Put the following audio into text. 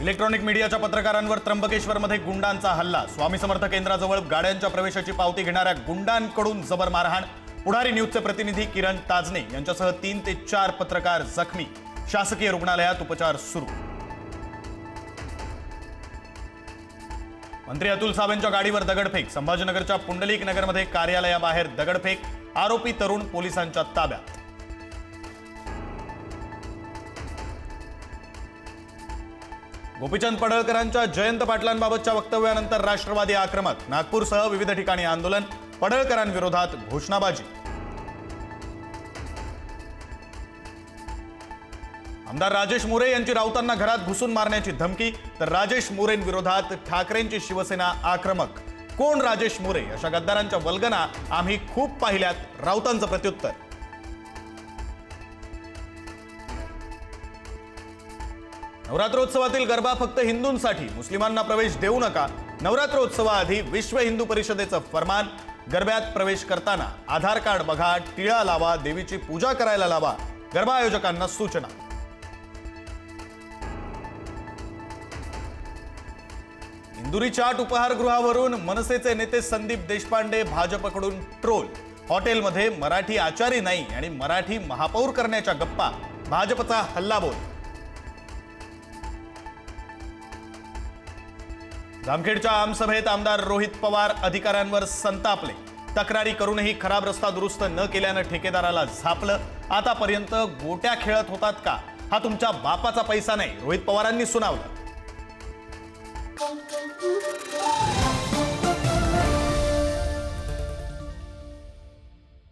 Electronic मीडियाच्या पत्रकारांवर त्र्यंबकेश्वरमध्ये गुंडांचा हल्ला। स्वामी समर्थ केंद्राजवळ गाड्यांच्या प्रवेशाची पावती घेणाऱ्या गुंडांकडून जबर मारहाण। पुढारी न्यूजचे प्रतिनिधी किरण ताजने यांच्यासह 3 ते 4 पत्रकार जखमी। शासकीय रुग्णालयात उपचार सुरू। मंत्री अतुल सावेंच्या गाडीवर दगडफेक। संभाजीनगरच्या पुंडलिक नगरमध्ये कार्यालयाबाहेर दगडफेक। आरोपी तरुण पोलिसांच्या ताब्यात। गोपीचंद पडळकरांच्या जयंत पाटलांबाबतच्या वक्तव्यानंतर राष्ट्रवादी आक्रमक। नागपूरसह विविध ठिकाणी आंदोलन। पडळकरांविरोधात घोषणाबाजी। आमदार राजेश मोरे यांची राऊतांना घरात घुसून मारण्याची धमकी। तर राजेश मोरेंविरोधात ठाकरेंची शिवसेना आक्रमक। कोण राजेश मोरे? अशा गद्दारांच्या वल्गना आम्ही खूप पाहिल्यात। राऊतांचं प्रत्युत्तर। नवरात्रोत्सवातील गरबा फक्त हिंदूंसाठी, मुस्लिमांना प्रवेश देऊ नका। नवरात्रोत्सवाआधी विश्व हिंदू परिषदेचं फरमान। गरब्यात प्रवेश करताना आधार कार्ड बघा, टिळा लावा, देवीची पूजा करायला लावा। गरबा आयोजकांना सूचना। इंदुरी चाट उपहारगृहावरून मनसेचे नेते संदीप देशपांडे भाजपकडून ट्रोल। हॉटेलमध्ये मराठी आचारी नाही आणि मराठी महापौर करण्याच्या गप्पा। भाजपचा हल्लाबोल। जामखेडच्या आमसभेत आमदार रोहित पवार अधिकाऱ्यांवर संतापले। तक्रारी करूनही खराब रस्ता दुरुस्त न केल्यानं ठेकेदाराला झापलं। आतापर्यंत गोट्या खेळत होतात का? हा तुमच्या बापाचा पैसा नाही, रोहित पवारांनी सुनावलं।